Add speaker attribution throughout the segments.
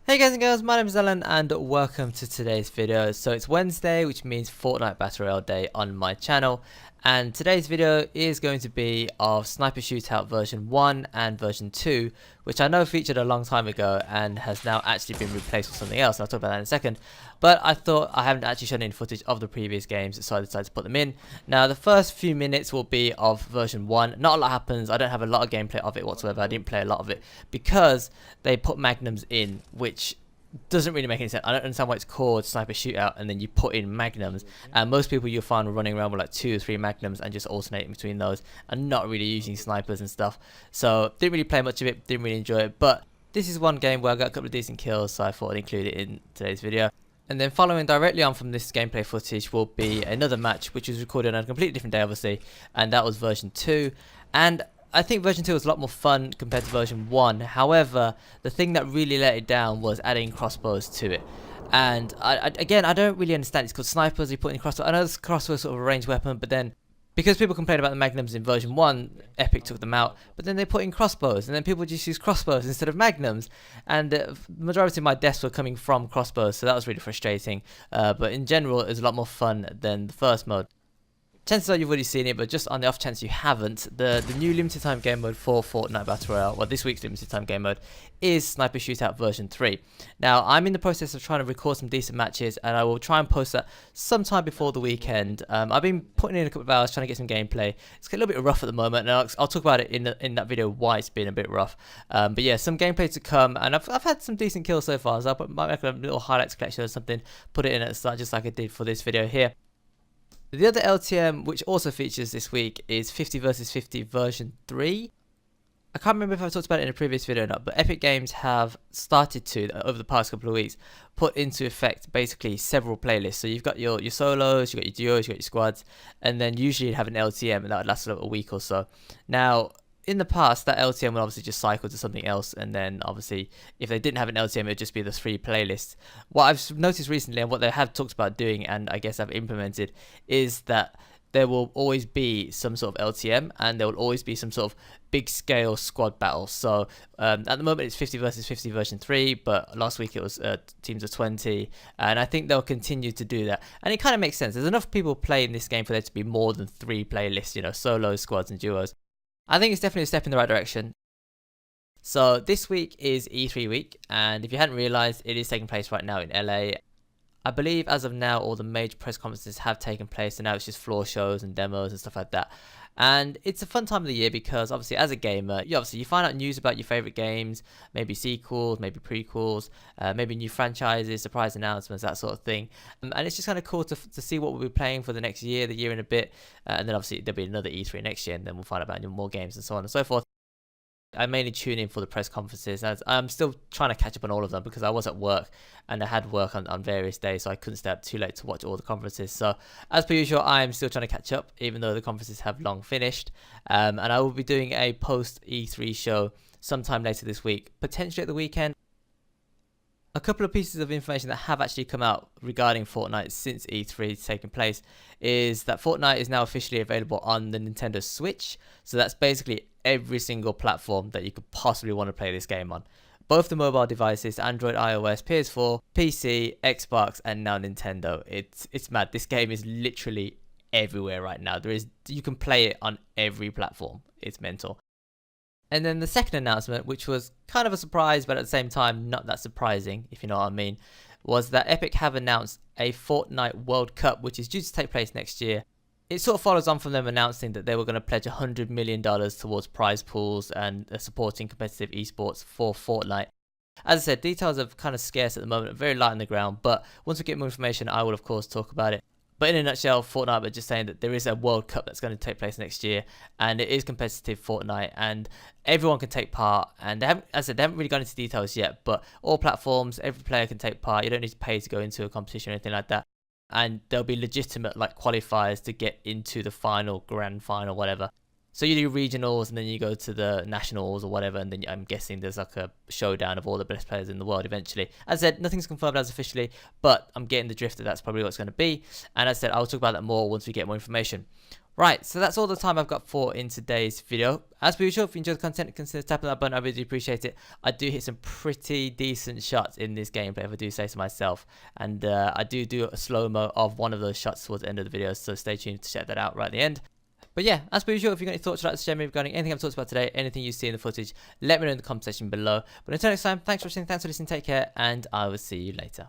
Speaker 1: Hey guys and girls, my name is Alan and welcome to today's video. So it's Wednesday, which means Fortnite Battle Royale day on my channel, and today's video is going to be of Sniper Shootout version 1 and version 2, which I know featured a long time ago and has now actually been replaced with something else. I'll talk about that in a second, but I thought I haven't actually shown any footage of the previous games, so I decided to put them in. Now the first few minutes will be of version 1. Not a lot happens. I don't have a lot of gameplay of it whatsoever. I didn't play a lot of it because they put magnums in, which doesn't really make any sense. I don't understand why it's called Sniper Shootout and then you put in magnums, and most people you'll find running around with like 2 or 3 magnums and just alternating between those and not really using snipers and stuff. So didn't really play much of it, didn't really enjoy it, but this is one game where I got a couple of decent kills, so I thought I'd include it in today's video. And then following directly on from this gameplay footage will be another match which was recorded on a completely different day obviously, and that was version 2. And I think version 2 was a lot more fun compared to version 1. However, the thing that really let it down was adding crossbows to it. And again, I don't really understand. It's called snipers, you put in crossbows. I know this crossbow is sort of a ranged weapon, but then because people complained about the magnums in version 1, Epic took them out, but then they put in crossbows, and then people just use crossbows instead of magnums, and the majority of my deaths were coming from crossbows, so that was really frustrating. But in general, it was a lot more fun than the first mode. Chances are you've already seen it, but just on the off chance you haven't, the new limited time game mode for Fortnite Battle Royale, well this week's limited time game mode, is Sniper Shootout version 3. Now I'm in the process of trying to record some decent matches, and I will try and post that sometime before the weekend. I've been putting in a couple of hours trying to get some gameplay. It's a little bit rough at the moment, and I'll talk about it in that video why it's been a bit rough. But yeah, some gameplay to come, and I've had some decent kills so far, so I might make a little highlights collection or something, put it in at the start just like I did for this video here. The other LTM which also features this week is 50 vs 50 version 3. I can't remember if I talked about it in a previous video or not, but Epic Games have started to, over the past couple of weeks, put into effect basically several playlists. So you've got your solos, you've got your duos, you've got your squads, and then usually you'd have an LTM, and that would last a week or so. Now, in the past, that LTM would obviously just cycle to something else, and then obviously if they didn't have an LTM, it would just be the 3 playlists. What I've noticed recently, and what they have talked about doing, and I guess I've implemented, is that there will always be some sort of LTM, and there will always be some sort of big scale squad battle. So at the moment it's 50 vs 50 version 3, but last week it was teams of 20, and I think they'll continue to do that. And it kind of makes sense. There's enough people playing this game for there to be more than 3 playlists, you know, solos, squads and duos. I think it's definitely a step in the right direction. So this week is E3 week, and if you hadn't realised, it is taking place right now in LA. I believe as of now all the major press conferences have taken place, and now it's just floor shows and demos and stuff like that. And it's a fun time of the year because obviously as a gamer, you find out news about your favourite games, maybe sequels, maybe prequels, maybe new franchises, surprise announcements, that sort of thing. And it's just kind of cool to see what we'll be playing for the next year, the year and a bit. And then obviously there'll be another E3 next year, and then we'll find out about more games and so on and so forth. I mainly tune in for the press conferences, as I'm still trying to catch up on all of them because I was at work and I had work on various days, so I couldn't stay up too late to watch all the conferences. So as per usual, I am still trying to catch up even though the conferences have long finished, and I will be doing a post E3 show sometime later this week, potentially at the weekend. A couple of pieces of information that have actually come out regarding Fortnite since E3 has taken place is that Fortnite is now officially available on the Nintendo Switch. So that's basically every single platform that you could possibly want to play this game on. Both the mobile devices, Android, iOS, PS4, PC, Xbox, and now Nintendo. It's mad. This game is literally everywhere right now. You can play it on every platform. It's mental. And then the second announcement, which was kind of a surprise, but at the same time not that surprising, if you know what I mean, was that Epic have announced a Fortnite World Cup, which is due to take place next year. It sort of follows on from them announcing that they were going to pledge $100 million towards prize pools and supporting competitive esports for Fortnite. As I said, details are kind of scarce at the moment, very light on the ground, but once we get more information, I will of course talk about it. But in a nutshell, Fortnite are just saying that there is a World Cup that's going to take place next year, and it is competitive Fortnite, and everyone can take part. And they haven't really gone into details yet, but all platforms, every player can take part. You don't need to pay to go into a competition or anything like that. And there'll be legitimate like qualifiers to get into the final, grand final, whatever. So you do regionals and then you go to the nationals or whatever, and then I'm guessing there's like a showdown of all the best players in the world eventually. As I said, nothing's confirmed as officially, but I'm getting the drift that that's probably what it's going to be. And as I said, I'll talk about that more once we get more information. Right, so that's all the time I've got for in today's video. As per usual, if you enjoyed the content, consider tapping that button. I really do appreciate it. I do hit some pretty decent shots in this gameplay, if I do say so myself. And I do a slow-mo of one of those shots towards the end of the video, so stay tuned to check that out right at the end. But yeah, as per usual, if you've got any thoughts you'd like to share me regarding anything I've talked about today, anything you see in the footage, let me know in the comment section below. But until next time, thanks for watching, thanks for listening, take care, and I will see you later.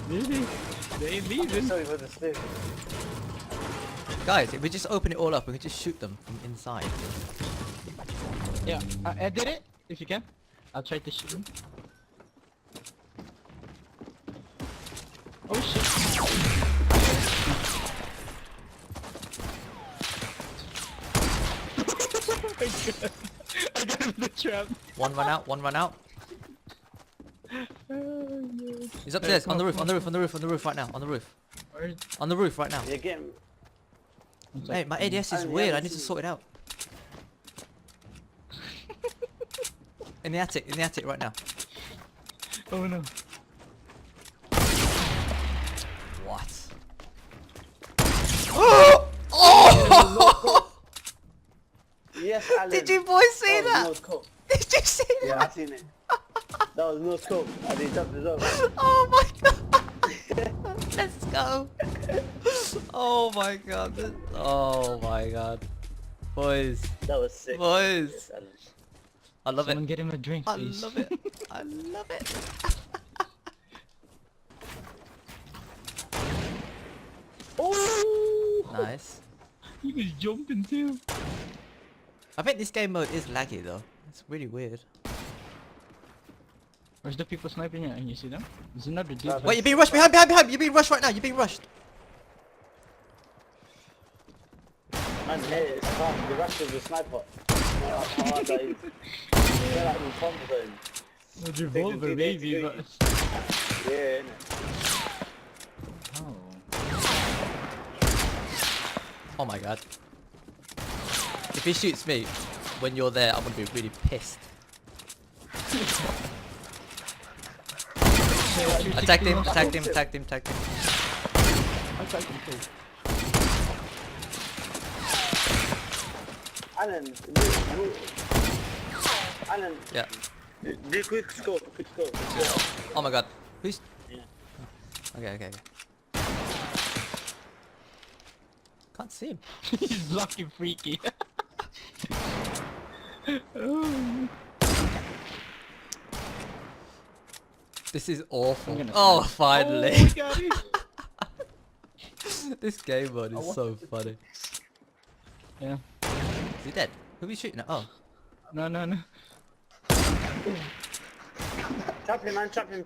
Speaker 2: Really? They ain't leaving.
Speaker 3: Sorry for the slip.
Speaker 1: Guys, if we just open it all up, we can just shoot them from inside.
Speaker 2: Yeah, edit it if you can. I'll try to shoot him. Oh shit. I got him in the trap.
Speaker 1: One run out, one run out. He's upstairs, on the roof, on the roof, on the roof, on the roof right now, on the roof.
Speaker 2: Where?
Speaker 1: On the roof right now.
Speaker 3: You're getting.
Speaker 1: Hey, my ADS is weird, I need to sort it out. In the attic right now.
Speaker 2: Oh no.
Speaker 1: What? Oh!
Speaker 3: Yes, Alan.
Speaker 1: Did you boys see that?
Speaker 3: No scope.
Speaker 1: Did you see that?
Speaker 3: Yeah, I seen it. That was no scope. I did jump as well.
Speaker 1: Oh my god! Let's go! Oh my god! Oh my god! Boys!
Speaker 3: That was sick.
Speaker 1: Boys!
Speaker 3: Yes, Alan.
Speaker 1: I love
Speaker 2: Someone
Speaker 1: it!
Speaker 2: get him a drink,
Speaker 1: I
Speaker 2: please.
Speaker 1: love it! I love it!
Speaker 2: Oh!
Speaker 1: Nice.
Speaker 2: He was jumping too.
Speaker 1: I think this game mode is laggy though. It's really weird.
Speaker 2: Where's the people sniping at? Can you see them? There's another dude.
Speaker 1: Wait, you're being rushed behind! You're being rushed right now! You're being rushed!
Speaker 3: Man, hey, it's calm. The rush is a sniper. How hard that is. They're like in comms zone.
Speaker 2: With revolver, maybe, but.
Speaker 3: Yeah, innit?
Speaker 2: Oh.
Speaker 1: Oh my god. If he shoots me when you're there, I'm gonna be really pissed. Attacked him, attacked him, attacked him, attacked him.
Speaker 2: I tried to kill.
Speaker 3: Alan, Alan.
Speaker 1: Yeah.
Speaker 3: Do quick scope, quick scope.
Speaker 1: Oh my god. Who's...
Speaker 3: Yeah.
Speaker 1: Okay. Can't see him.
Speaker 2: He's lucky freaky. Oh.
Speaker 1: This is awful.
Speaker 2: I'm gonna
Speaker 1: Oh,
Speaker 2: snipe.
Speaker 1: finally.
Speaker 2: Oh, we got him.
Speaker 1: This game mode is so funny.
Speaker 2: Yeah.
Speaker 1: Is he dead? Who are we shooting at? Oh.
Speaker 2: No.
Speaker 3: Trap him, man, trap him.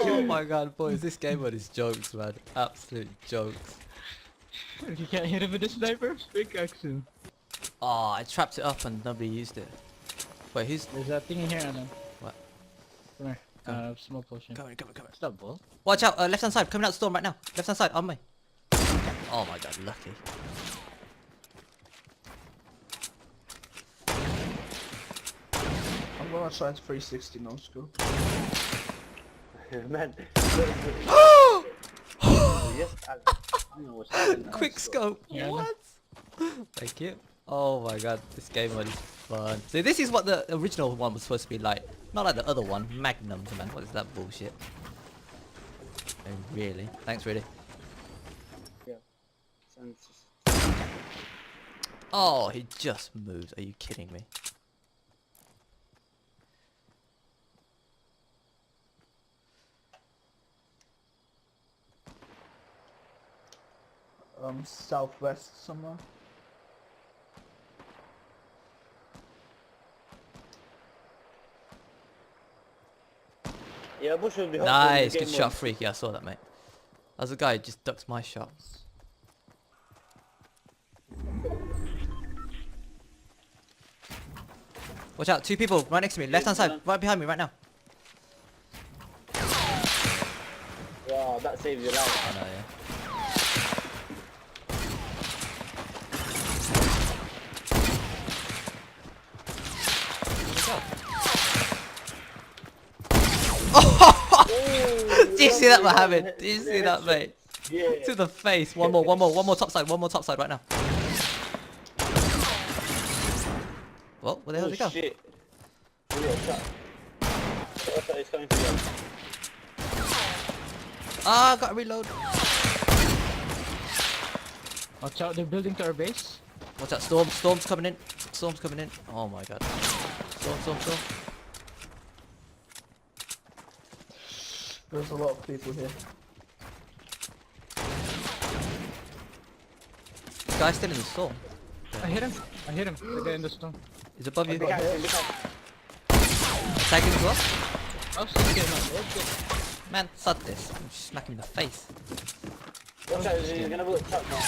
Speaker 1: Oh my god, boys, this game mode is jokes, man. Absolute jokes.
Speaker 2: If you can't hit him with a sniper, pickaxe him.
Speaker 1: Oh, I trapped it up and nobody used it. Wait, who's...
Speaker 2: There's that thing in here, Alan.
Speaker 1: What?
Speaker 2: Come here.
Speaker 1: Come.
Speaker 2: Small potion.
Speaker 1: Come here.
Speaker 2: Stop, ball.
Speaker 1: Watch out, left hand side, coming out the storm right now. Left hand side, on me. Oh my god, lucky.
Speaker 4: I'm gonna try 360 no scope.
Speaker 3: Man. Yes, Alan. I don't know what's happening.
Speaker 1: Quick scope.
Speaker 2: Yeah,
Speaker 1: What? Thank you. Oh my god, this game mode is fun. So this is what the original one was supposed to be like. Not like the other one, Magnums, man. What is that bullshit? Oh, really? Thanks, really.
Speaker 3: Yeah.
Speaker 1: Oh, he just moved. Are you kidding me?
Speaker 4: Southwest somewhere.
Speaker 3: Yeah, Bush will be helpful in the
Speaker 1: Nice,
Speaker 3: game
Speaker 1: good
Speaker 3: mode.
Speaker 1: shot, freak. Yeah, I saw that, mate. That was a guy who just ducked my shot. Watch out, two people right next to me, left hand side, right behind me right now.
Speaker 3: Wow, that saved your life.
Speaker 1: I know, yeah. you see that, Mohammed? Did you see that, mate?
Speaker 3: Yeah.
Speaker 1: To the face. One more top side right now. Well, where the hell did he go?
Speaker 3: Shit. Yeah, shot. It's coming to you.
Speaker 1: Ah, got to reload.
Speaker 2: Watch out, they're building to our base.
Speaker 1: What's that? Storm's coming in. Storm's coming in. Oh my god. Storm.
Speaker 4: There's a lot of people here.
Speaker 1: The guy's still in the storm.
Speaker 2: I hit him. The guy in the storm.
Speaker 1: He's above you.
Speaker 3: Big action, big action.
Speaker 1: Tagging as well.
Speaker 2: Oh shit, no.
Speaker 1: Man, sod this. I'm just smack him in the face.
Speaker 3: Watch out, he's gonna put truck now.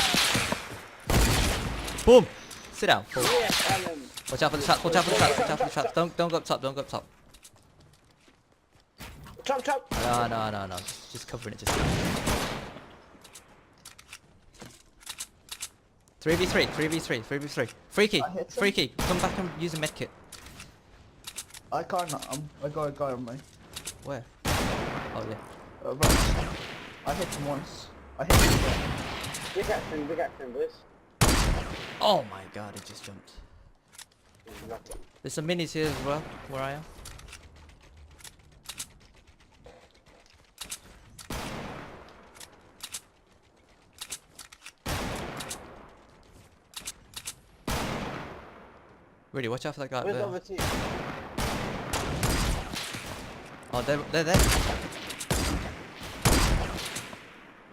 Speaker 1: Boom! Sit down. Fool.
Speaker 3: Yeah, Alan.
Speaker 1: Watch out for the traps. Watch out for the traps. Don't go up top. Don't go up top.
Speaker 3: Truck.
Speaker 1: No. Just covering it. Just. 3v3. Free key. Come back and use a medkit.
Speaker 4: I can't. I got a guy on me.
Speaker 1: Where? Oh yeah.
Speaker 4: Right. I hit him once. I hit him again.
Speaker 3: Big action, boys.
Speaker 1: Oh my god, it just jumped. There's some minis here as well, where I am. Really, watch out for that guy up
Speaker 3: Where's the
Speaker 1: there.
Speaker 3: other team?
Speaker 1: Oh, they're there.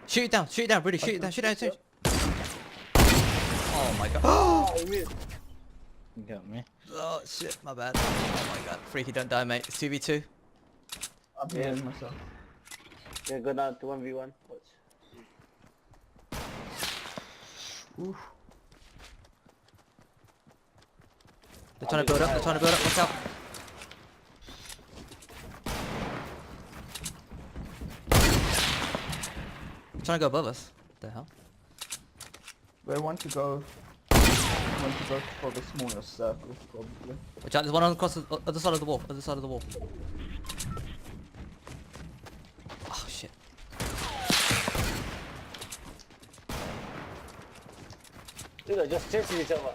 Speaker 1: Shoot it down, really, shoot it down. Oh my god.
Speaker 3: Oh, he missed.
Speaker 2: You got me.
Speaker 1: Oh shit, my bad. Oh my god. Freaky, don't die, mate. It's 2v2.
Speaker 4: I'm healing myself.
Speaker 3: Yeah, go down to 1v1. Watch.
Speaker 4: Oof.
Speaker 1: They're trying to build up, watch out. They're trying to go above us. What the hell?
Speaker 4: We want to go for the smaller circle, probably.
Speaker 1: Watch out, there's one on across the other side of the wall. Oh shit.
Speaker 3: Dude, just chasing each other.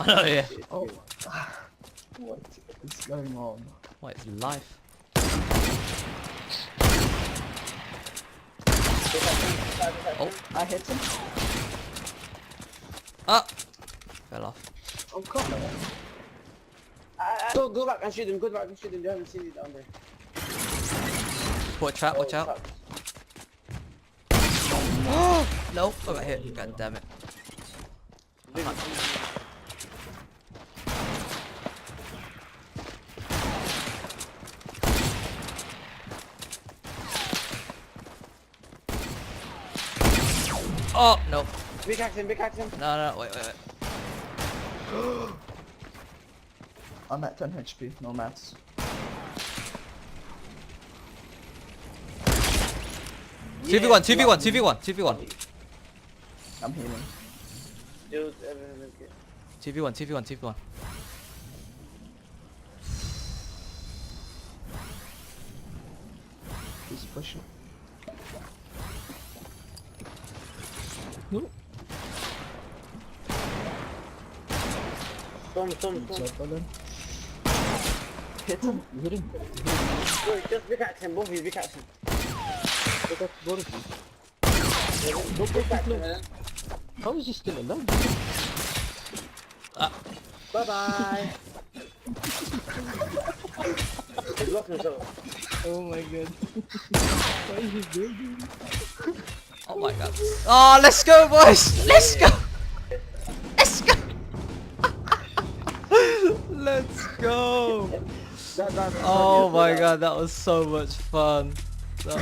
Speaker 1: I know, yeah.
Speaker 4: Oh. What is going on?
Speaker 1: What is life? Oh,
Speaker 4: I hit him.
Speaker 1: ah! Fell off.
Speaker 4: Oh, come on.
Speaker 3: Go back and shoot him, You haven't seen it down there.
Speaker 1: Put a trap, watch out. No, I got hit. God damn it. Oh, no.
Speaker 3: Big action.
Speaker 1: No, wait.
Speaker 4: I'm at 10 HP, no mats.
Speaker 3: Yeah,
Speaker 1: 2v1.
Speaker 4: I'm healing.
Speaker 3: Dude, everything is good.
Speaker 1: 2v1.
Speaker 4: He's pushing.
Speaker 2: No.
Speaker 3: Storm.
Speaker 4: Hit him.
Speaker 2: You hit him.
Speaker 3: Wait, just big action, both of you, big action.
Speaker 2: Look at both of you.
Speaker 3: Don't big action, man.
Speaker 2: How is he still alive?
Speaker 3: Bye-bye. He blocked himself.
Speaker 2: Oh my god. Why is he building?
Speaker 1: Oh my god. Oh, let's go, boys! Let's go! Let's go! Oh my god, that was so much fun. I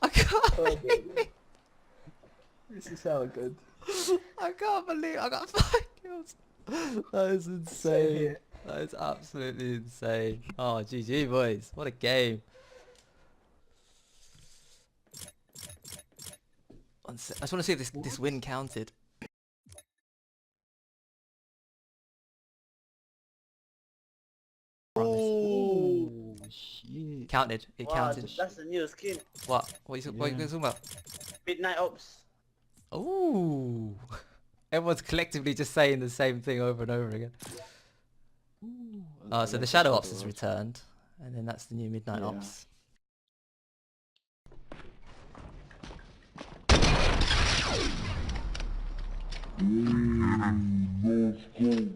Speaker 1: can't believe
Speaker 4: This is hella good.
Speaker 1: I got 5 kills. That is insane. That is absolutely insane. Oh, GG boys. What a game. I just want to see if this win counted.
Speaker 2: Oh shit.
Speaker 1: It counted. It
Speaker 3: Wow,
Speaker 1: counted.
Speaker 3: that's the new skin.
Speaker 1: What? What are you talking about?
Speaker 3: Midnight Ops.
Speaker 1: Ooh. Everyone's collectively just saying the same thing over and over again. Oh, so the Shadow Ops has returned, and then that's the new Midnight Ops.
Speaker 5: Let's go.